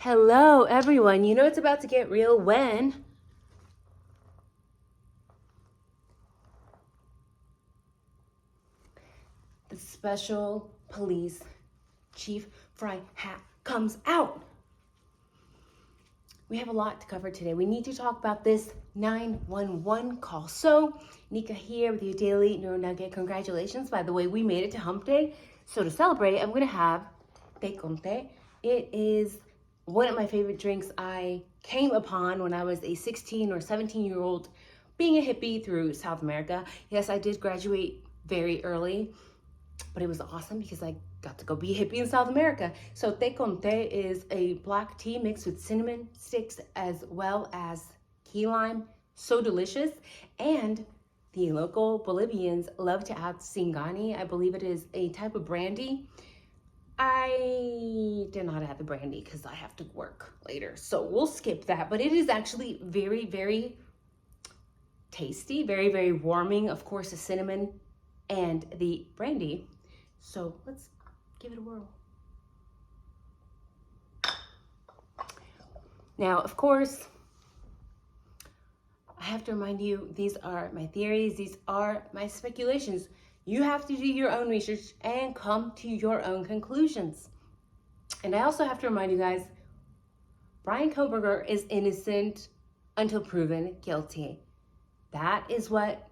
Hello, everyone. You know it's about to get real when the special police chief fry hat comes out. We have a lot to cover today. We need to talk about this 911 call. So, Nika here with your daily neuro nugget. Congratulations, by the way, we made it to hump day. So to celebrate, I'm gonna have te conte. It is one of my favorite drinks I came upon when I was a 16 or 17-year-old being a hippie through South America. Yes, I did graduate very early, but it was awesome because I got to go be a hippie in South America. So te conte is a black tea mixed with cinnamon sticks as well as key lime. So delicious. And the local Bolivians love to add singani. I believe it is a type of brandy. I did not add the brandy because I have to work later. So we'll skip that. But it is actually very, very tasty, very, very warming. Of course, the cinnamon and the brandy. So let's give it a whirl. Now, of course, I have to remind you, these are my theories, these are my speculations. You have to do your own research and come to your own conclusions. And I also have to remind you guys, Bryan Kohberger is innocent until proven guilty. That is what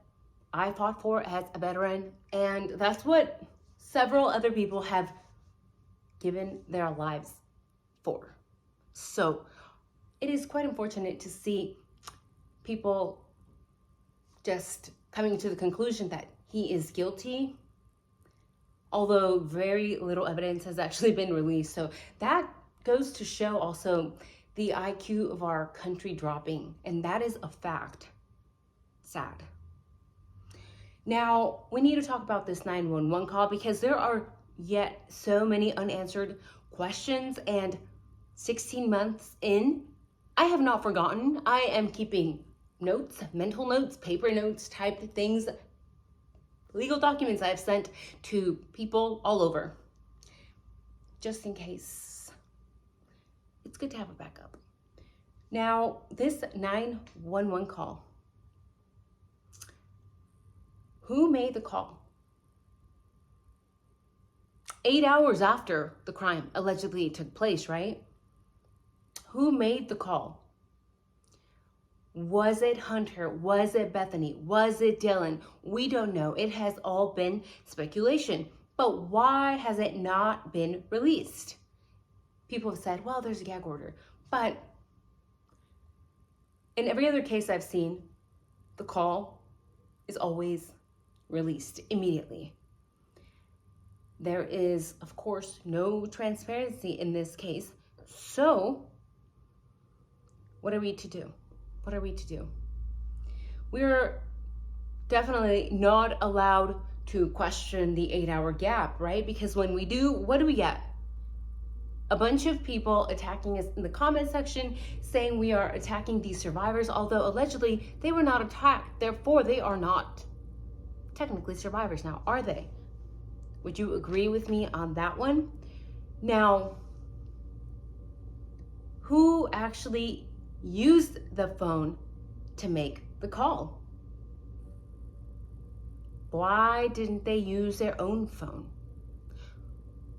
I fought for as a veteran, and that's what several other people have given their lives for. So it is quite unfortunate to see people just coming to the conclusion that he is guilty, although very little evidence has actually been released. So that goes to show also the IQ of our country dropping, and that is a fact. Sad. Now, we need to talk about this 911 call because there are yet so many unanswered questions, and 16 months in, I have not forgotten. I am keeping notes, mental notes, paper notes, type things, legal documents I have sent to people all over, just in case. It's good to have a backup. Now, this 911 call, who made the call? 8 hours after the crime allegedly took place, right? Who made the call? Was it Hunter? Was it Bethany? Was it Dylan? We don't know. It has all been speculation. But why has it not been released? People have said, well, there's a gag order. But in every other case I've seen, the call is always released immediately. There is, of course, no transparency in this case. So, what are we to do? What are we to do? We're definitely not allowed to question the 8-hour gap, right? Because when we do, what do we get? A bunch of people attacking us in the comment section saying we are attacking these survivors, although allegedly they were not attacked. Therefore, they are not technically survivors now, are they? Would you agree with me on that one? Now, who actually used the phone to make the call? Why didn't they use their own phone?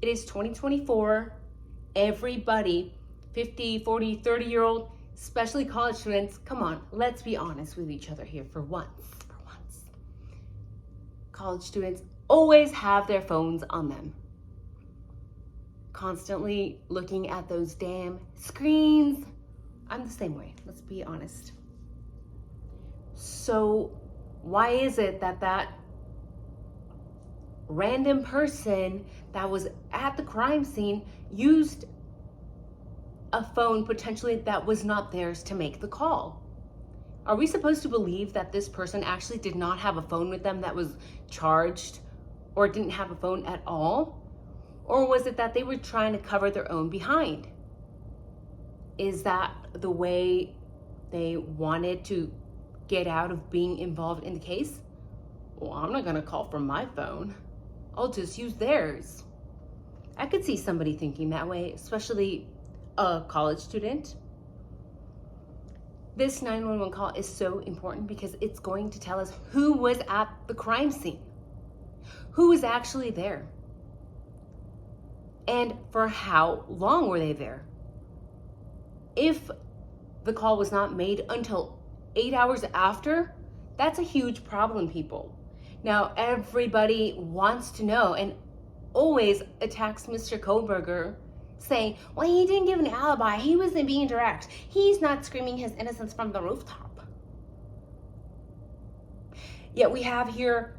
It is 2024. Everybody, 50, 40, 30-year-old, especially college students, come on, let's be honest with each other here for once. College students always have their phones on them, constantly looking at those damn screens. I'm the same way, let's be honest. So why is it that that random person that was at the crime scene used a phone potentially that was not theirs to make the call? Are we supposed to believe that this person actually did not have a phone with them that was charged, or didn't have a phone at all? Or was it that they were trying to cover their own behind? Is that the way they wanted to get out of being involved in the case? Well, I'm not gonna call from my phone. I'll just use theirs. I could see somebody thinking that way, especially a college student. This 911 call is so important because it's going to tell us who was at the crime scene, who was actually there, and for how long were they there. If the call was not made until 8 hours after, that's a huge problem, people. Now, everybody wants to know and always attacks Mr. Kohlberger, saying, well, he didn't give an alibi. He wasn't being direct. He's not screaming his innocence from the rooftop. Yet we have here,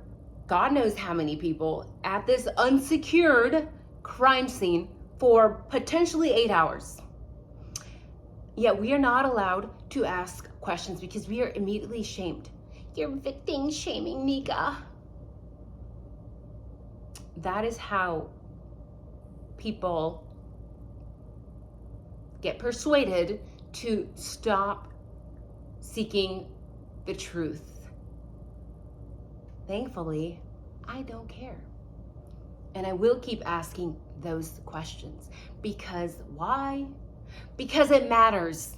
God knows how many people at this unsecured crime scene for potentially 8 hours. Yet we are not allowed to ask questions because we are immediately shamed. You're victim shaming, Nika. That is how people get persuaded to stop seeking the truth. Thankfully, I don't care. And I will keep asking those questions. Because why? Because it matters.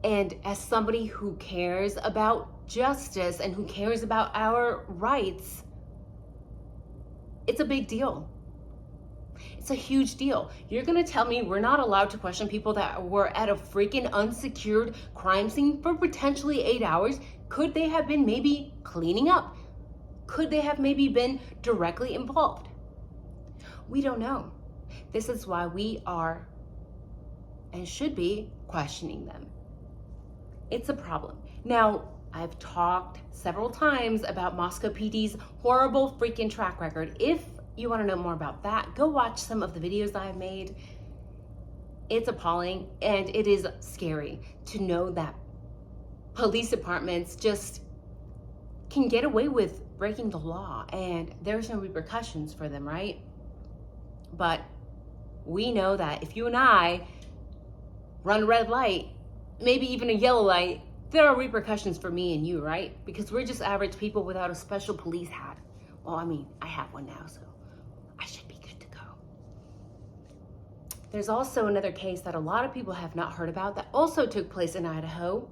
And as somebody who cares about justice and who cares about our rights, it's a big deal. It's a huge deal. You're gonna tell me we're not allowed to question people that were at a freaking unsecured crime scene for potentially 8 hours? Could they have been maybe cleaning up? Could they have maybe been directly involved? We don't know. This is why we are and should be questioning them. It's a problem. Now, I've talked several times about Moscow PD's horrible freaking track record. If you want to know more about that, go watch some of the videos I've made. It's appalling and it is scary to know that police departments just can get away with breaking the law and there's no repercussions for them, right? But we know that if you and I run a red light, maybe even a yellow light, there are repercussions for me and you, right? Because we're just average people without a special police hat. Well, I mean, I have one now, so I should be good to go. There's also another case that a lot of people have not heard about that also took place in Idaho.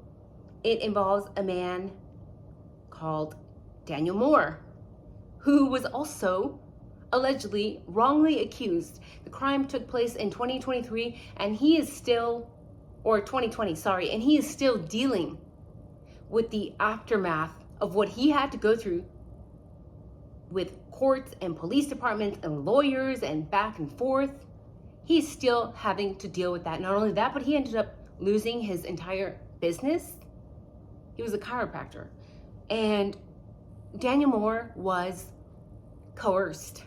It involves a man called Daniel Moore, who was also allegedly wrongly accused. The crime took place in 2023 and he is still, or 2020, sorry, and he is still dealing with the aftermath of what he had to go through with courts and police departments and lawyers and back and forth. He's still having to deal with that. Not only that, but he ended up losing his entire business. He was a chiropractor. And Daniel Moore was coerced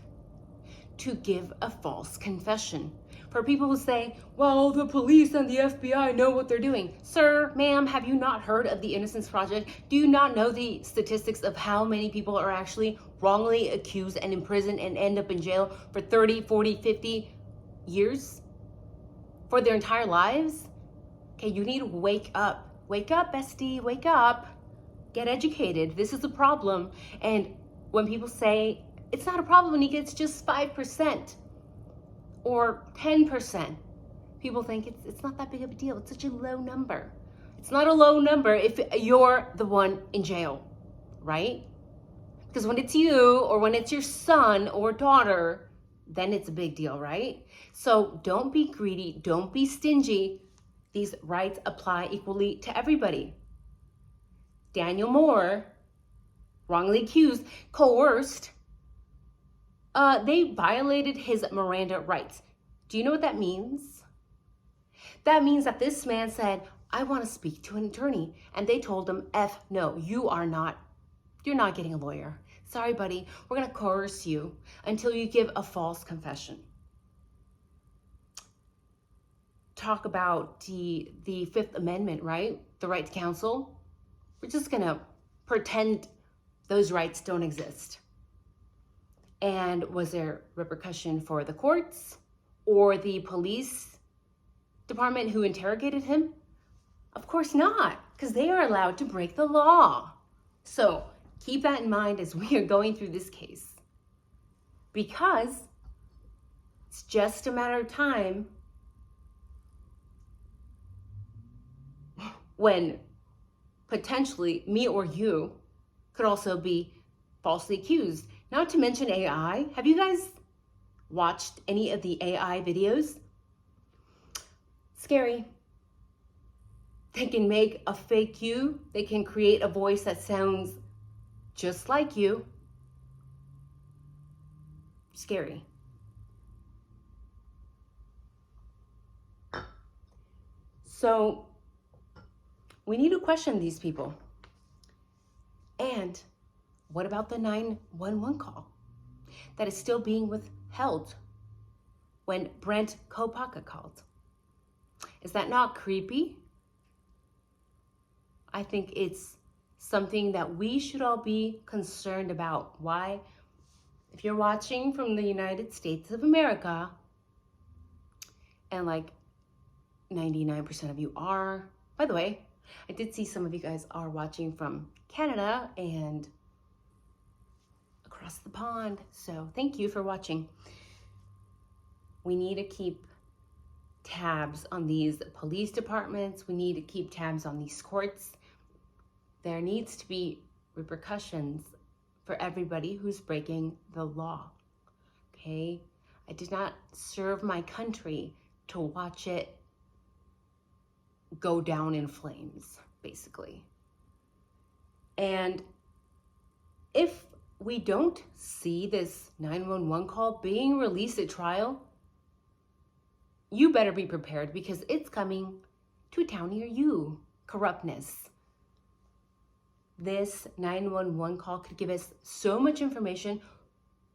to give a false confession. For people who say, well, the police and the FBI know what they're doing. Sir, ma'am, have you not heard of the Innocence Project? Do you not know the statistics of how many people are actually wrongly accused and imprisoned and end up in jail for 30, 40, 50 years? For their entire lives? Okay, you need to wake up. Wake up, bestie, wake up. Get educated. This is a problem. And when people say, it's not a problem, Nika, it's just 5%. Or 10%. People think it's not that big of a deal. It's such a low number. It's not a low number if you're the one in jail, right? Because when it's you or when it's your son or daughter, then it's a big deal, right? So don't be greedy. Don't be stingy. These rights apply equally to everybody. Daniel Moore, wrongly accused, coerced, they violated his Miranda rights. Do you know what that means? That means that this man said, I want to speak to an attorney. And they told him, no, you're not getting a lawyer. Sorry, buddy, we're going to coerce you until you give a false confession. Talk about the Fifth Amendment, right? The right to counsel. We're just going to pretend those rights don't exist. And was there repercussion for the courts or the police department who interrogated him? Of course not, because they are allowed to break the law. So keep that in mind as we are going through this case, because it's just a matter of time when potentially me or you could also be falsely accused. Not to mention AI. Have you guys watched any of the AI videos? Scary. They can make a fake you. They can create a voice that sounds just like you. Scary. So we need to question these people. And what about the 911 call that is still being withheld when Brent Kopaka called? Is that not creepy? I think it's something that we should all be concerned about. Why? If you're watching from the United States of America, and like 99% of you are, by the way, I did see some of you guys are watching from Canada and across the pond. So thank you for watching. We need to keep tabs on these police departments. We need to keep tabs on these courts. There needs to be repercussions for everybody who's breaking the law. Okay? I did not serve my country to watch it go down in flames, basically. And if we don't see this 911 call being released at trial, you better be prepared, because it's coming to a town near you. Corruptness. This 911 call could give us so much information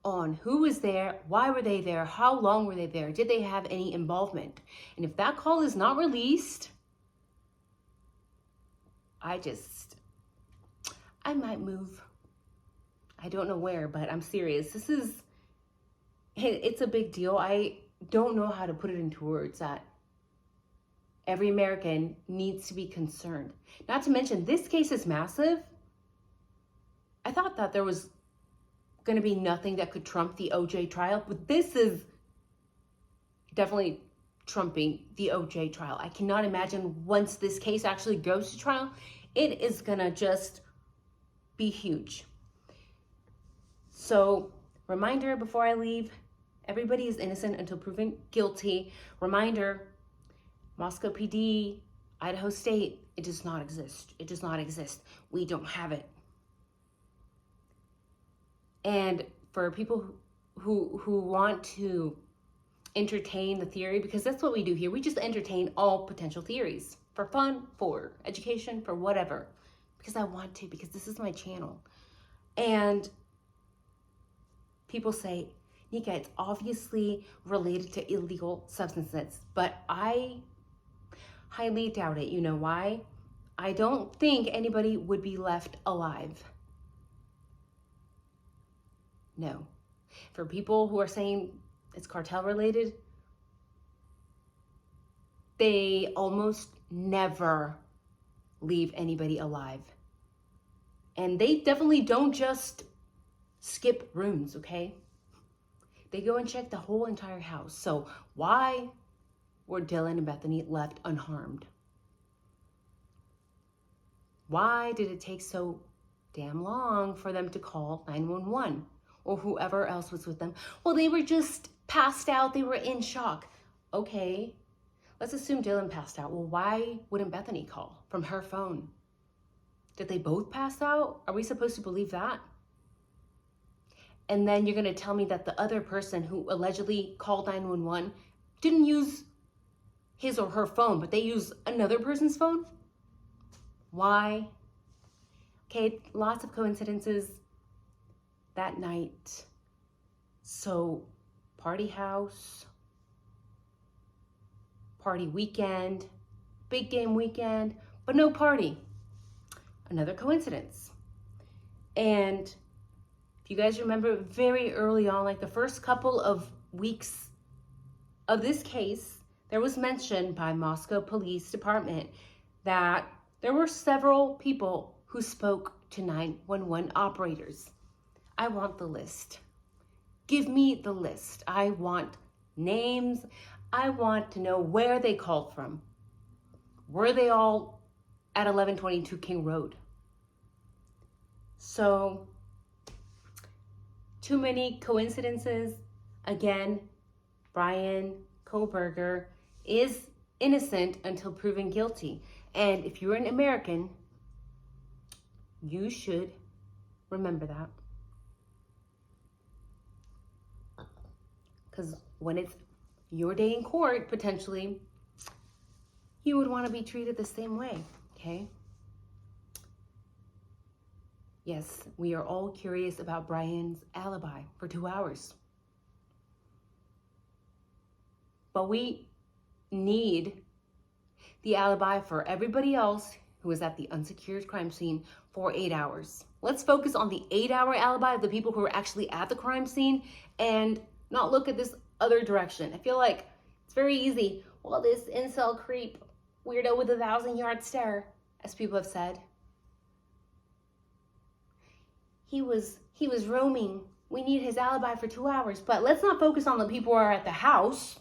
on who was there, why were they there, how long were they there, did they have any involvement? And if that call is not released, I might move. I don't know where, but I'm serious. It's a big deal. I don't know how to put it into words that every American needs to be concerned. Not to mention, this case is massive. I thought that there was going to be nothing that could trump the OJ trial, but this is definitely trumping the OJ trial. I cannot imagine once this case actually goes to trial, it is going to just be huge. So, reminder before I leave, everybody is innocent until proven guilty. Reminder, Moscow PD, Idaho State, it does not exist. It does not exist. We don't have it. And for people who want to entertain the theory, because that's what we do here, we just entertain all potential theories for fun, for education, for whatever, because I want to, because this is my channel. And people say, Nika, it's obviously related to illegal substances, but I highly doubt it. You know why? I don't think anybody would be left alive. No. For people who are saying it's cartel related, they almost never leave anybody alive. And they definitely don't just skip rooms, okay? They go and check the whole entire house. So why were Dylan and Bethany left unharmed? Why did it take so damn long for them to call 911 or whoever else was with them? Well, they were just passed out. They were in shock. Okay, let's assume Dylan passed out. Well, why wouldn't Bethany call from her phone? Did they both pass out? Are we supposed to believe that? And then you're going to tell me that the other person who allegedly called 911 didn't use his or her phone, but they used another person's phone? Why? Okay, lots of coincidences that night. So, party house, party weekend, big game weekend, but no party. Another coincidence. And if you guys remember, very early on, like the first couple of weeks of this case, there was mention by Moscow Police Department that there were several people who spoke to 911 operators. I want the list. Give me the list. I want names. I want to know where they called from. Were they all at 1122 King Road. So, too many coincidences. Again, Brian Kohlberger is innocent until proven guilty. And if you're an American, you should remember that. Because when it's your day in court, potentially, you would want to be treated the same way, okay? Yes, we are all curious about Brian's alibi for 2 hours. But we need the alibi for everybody else who was at the unsecured crime scene for 8 hours. Let's focus on the 8-hour alibi of the people who were actually at the crime scene and not look at this other direction. I feel like it's very easy. Well, this incel creep, weirdo with a 1,000-yard stare, as people have said. He was roaming. We need his alibi for 2 hours. But let's not focus on the people who are at the house,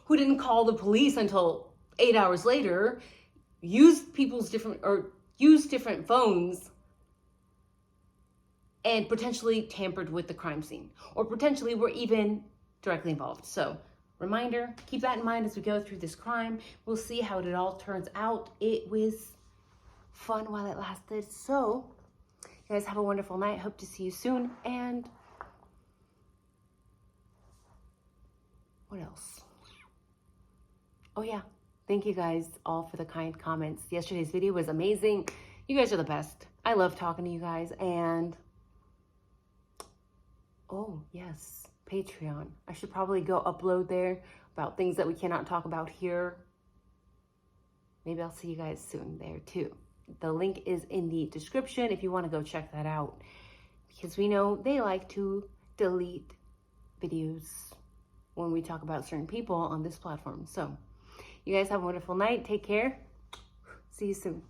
who didn't call the police until 8 hours later, used different phones, and potentially tampered with the crime scene, or potentially were even directly involved. So, reminder, keep that in mind as we go through this crime. We'll see how it all turns out. It was fun while it lasted. So, you guys have a wonderful night. Hope to see you soon. And what else? Oh yeah, thank you guys all for the kind comments. Yesterday's video was amazing. You guys are the best. I love talking to you guys. And oh yes, Patreon. I should probably go upload there about things that we cannot talk about here. Maybe I'll see you guys soon there too. The link is in the description if you want to go check that out, because we know they like to delete videos when we talk about certain people on this platform. So you guys have a wonderful night. Take care. See you soon.